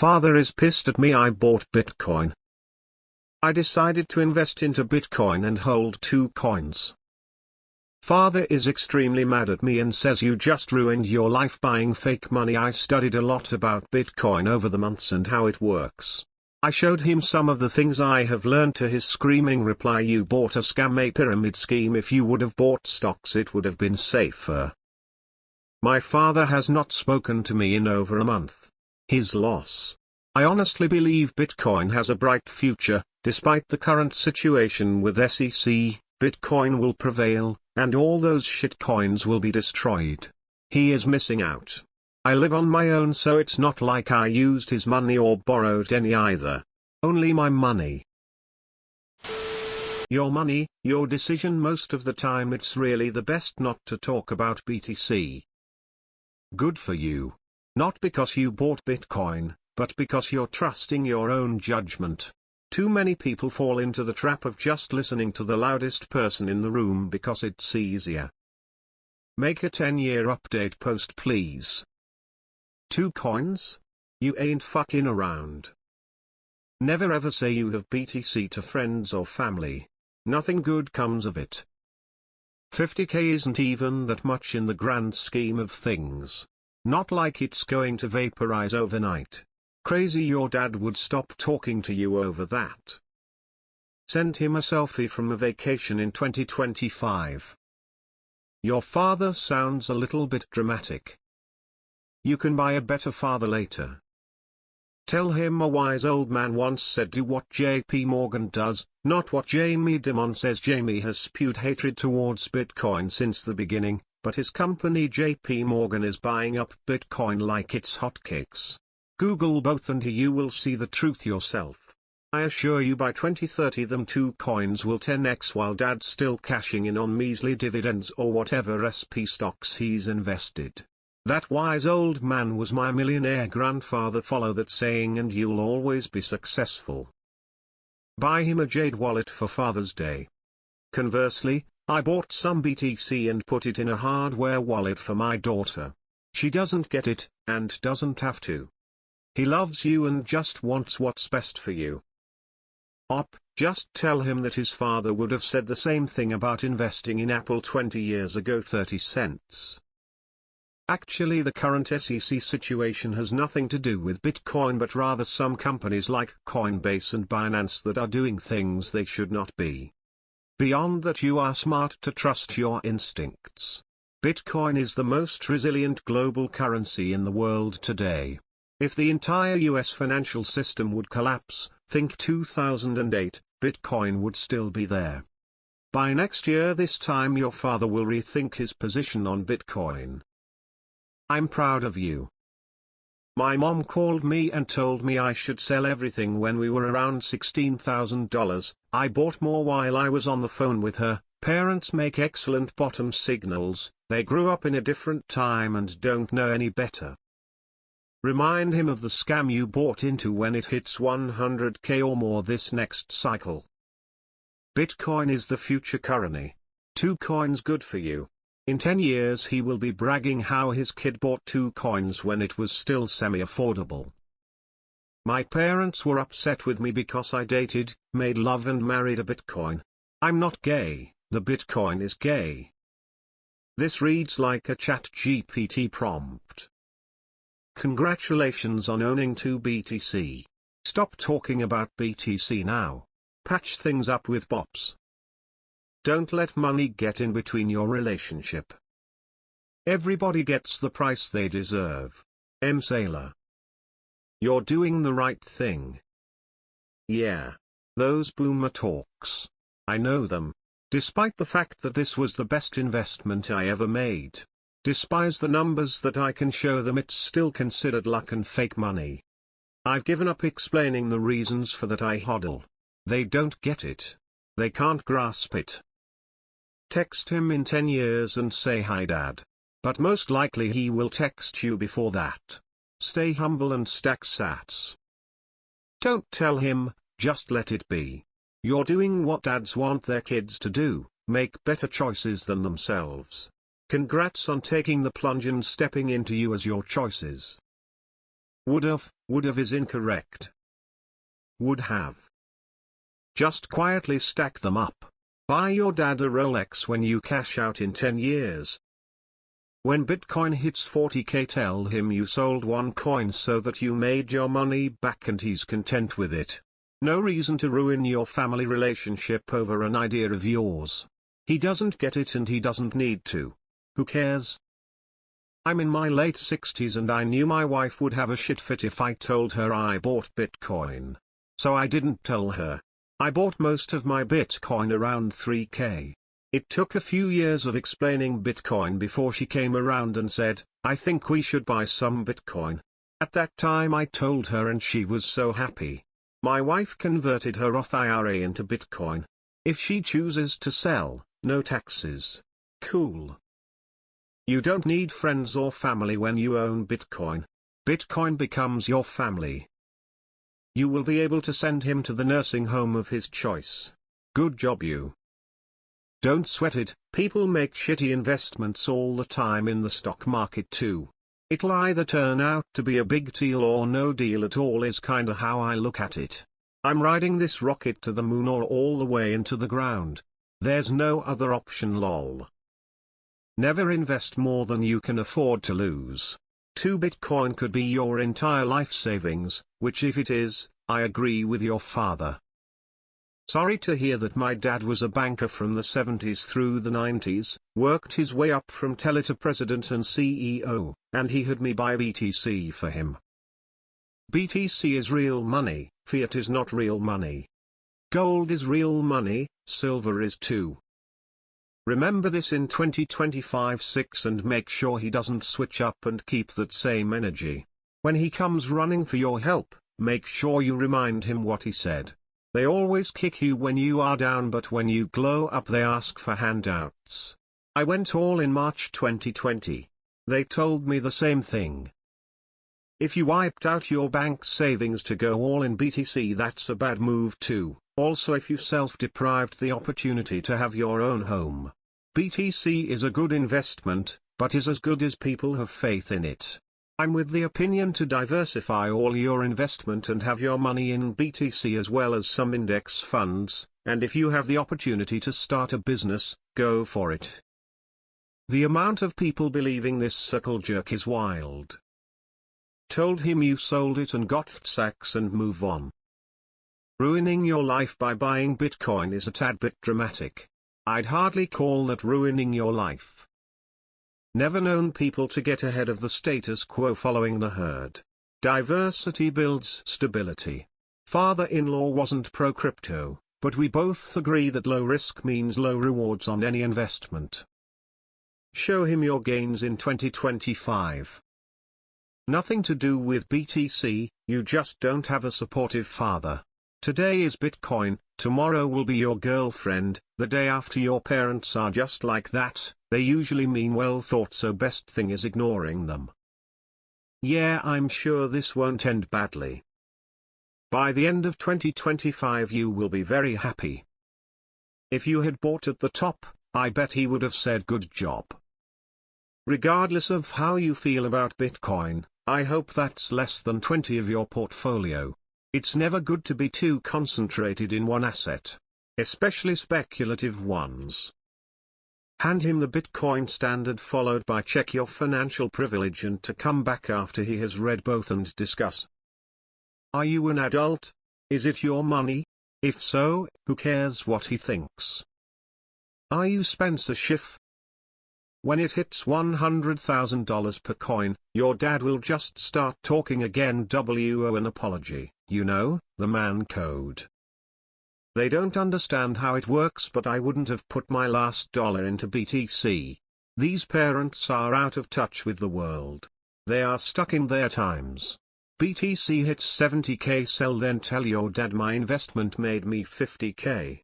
Father is pissed at me I bought Bitcoin. I decided to invest into Bitcoin and hold 2 coins. Father is extremely mad at me and says you just ruined your life buying fake money. I studied a lot about Bitcoin over the months and how it works. I showed him some of the things I have learned. To his screaming reply, you bought a scam, a pyramid scheme. If you would have bought stocks it would have been safer. My father has not spoken to me in over a month. His loss. I honestly believe Bitcoin has a bright future. Despite the current situation with SEC, Bitcoin will prevail, and all those shitcoins will be destroyed. He is missing out. I live on my own, so it's not like I used his money or borrowed any either. Only my money. Your money, your decision. Most of the time it's really the best not to talk about BTC. Good for you. Not because you bought Bitcoin, but because you're trusting your own judgment. Too many people fall into the trap of just listening to the loudest person in the room because it's easier. Make a 10-year update post please. 2 coins? You ain't fucking around. Never ever say you have BTC to friends or family. Nothing good comes of it. 50k isn't even that much in the grand scheme of things. Not like it's going to vaporize overnight. Crazy your dad would stop talking to you over that. Send him a selfie from a vacation in 2025. Your father sounds a little bit dramatic. You can buy a better father later. Tell him a wise old man once said do what JP Morgan does, not what Jamie Dimon says. Jamie has spewed hatred towards Bitcoin since the beginning, but his company JP Morgan is buying up Bitcoin like it's hotcakes. Google both and you will see the truth yourself. I assure you by 2030 them 2 coins will 10x while dad's still cashing in on measly dividends or whatever SP stocks he's invested. That wise old man was my millionaire grandfather. Follow that saying and you'll always be successful. Buy him a jade wallet for Father's Day. Conversely, I bought some BTC and put it in a hardware wallet for my daughter. She doesn't get it, and doesn't have to. He loves you and just wants what's best for you. Just tell him that his father would have said the same thing about investing in Apple 20 years ago. 30 cents. Actually, the current SEC situation has nothing to do with Bitcoin but rather some companies like Coinbase and Binance that are doing things they should not be. Beyond that, you are smart to trust your instincts. Bitcoin is the most resilient global currency in the world today. If the entire US financial system would collapse, think 2008, Bitcoin would still be there. By next year this time your father will rethink his position on Bitcoin. I'm proud of you. My mom called me and told me I should sell everything when we were around $16,000. I bought more while I was on the phone with her. Parents make excellent bottom signals, they grew up in a different time and don't know any better. Remind him of the scam you bought into when it hits 100k or more this next cycle. Bitcoin is the future currency. 2 coins good for you. In 10 years he will be bragging how his kid bought 2 coins when it was still semi-affordable. My parents were upset with me because I dated, made love and married a Bitcoin. I'm not gay, the Bitcoin is gay. This reads like a ChatGPT prompt. Congratulations on owning 2 BTC. Stop talking about BTC now. Patch things up with bops. Don't let money get in between your relationship. Everybody gets the price they deserve. M. Sailor. You're doing the right thing. Yeah. Those boomer talks. I know them. Despite the fact that this was the best investment I ever made. Despise the numbers that I can show them, it's still considered luck and fake money. I've given up explaining the reasons for that. I hodl. They don't get it. They can't grasp it. Text him in 10 years and say hi dad. But most likely he will text you before that. Stay humble and stack sats. Don't tell him, just let it be. You're doing what dads want their kids to do, make better choices than themselves. Congrats on taking the plunge and stepping into you as your choices. Would've is incorrect. Would have. Just quietly stack them up. Buy your dad a Rolex when you cash out in 10 years. When Bitcoin hits 40k, tell him you sold one coin so that you made your money back and he's content with it. No reason to ruin your family relationship over an idea of yours. He doesn't get it and he doesn't need to. Who cares? I'm in my late 60s and I knew my wife would have a shit fit if I told her I bought Bitcoin. So I didn't tell her. I bought most of my Bitcoin around 3k. It took a few years of explaining Bitcoin before she came around and said, I think we should buy some Bitcoin. At that time I told her and she was so happy. My wife converted her Roth IRA into Bitcoin. If she chooses to sell, no taxes. Cool. You don't need friends or family when you own Bitcoin. Bitcoin becomes your family. You will be able to send him to the nursing home of his choice. Good job you. Don't sweat it, people make shitty investments all the time in the stock market too. It'll either turn out to be a big deal or no deal at all is kinda how I look at it. I'm riding this rocket to the moon or all the way into the ground. There's no other option lol. Never invest more than you can afford to lose. 2 Bitcoin could be your entire life savings, which if it is, I agree with your father. Sorry to hear that my dad was a banker from the 70s through the 90s, worked his way up from teller to president and CEO, and he had me buy BTC for him. BTC is real money, fiat is not real money. Gold is real money, silver is too. Remember this in 2025-6 and make sure he doesn't switch up and keep that same energy. When he comes running for your help, make sure you remind him what he said. They always kick you when you are down, but when you glow up they ask for handouts. I went all in March 2020. They told me the same thing. If you wiped out your bank savings to go all in BTC, that's a bad move too. Also, if you self-deprived the opportunity to have your own home. BTC is a good investment, but is as good as people have faith in it. I'm with the opinion to diversify all your investment and have your money in BTC as well as some index funds, and if you have the opportunity to start a business, go for it. The amount of people believing this circle jerk is wild. Told him you sold it and got sacks and move on. Ruining your life by buying Bitcoin is a tad bit dramatic. I'd hardly call that ruining your life. Never known people to get ahead of the status quo following the herd. Diversity builds stability. Father-in-law wasn't pro-crypto, but we both agree that low risk means low rewards on any investment. Show him your gains in 2025. Nothing to do with BTC, you just don't have a supportive father. Today is Bitcoin, tomorrow will be your girlfriend, the day after your parents are just like that, they usually mean well thought, so best thing is ignoring them. Yeah, I'm sure this won't end badly. By the end of 2025 you will be very happy. If you had bought at the top, I bet he would have said good job. Regardless of how you feel about Bitcoin, I hope that's less than 20 of your portfolio. It's never good to be too concentrated in one asset, especially speculative ones. Hand him the Bitcoin standard followed by check your financial privilege and to come back after he has read both and discuss. Are you an adult? Is it your money? If so, who cares what he thinks? Are you Spencer Schiff? When it hits $100,000 per coin, your dad will just start talking again. WO an apology, you know, the man code. They don't understand how it works, but I wouldn't have put my last dollar into BTC. These parents are out of touch with the world. They are stuck in their times. BTC hits 70k, sell, then tell your dad my investment made me 50k.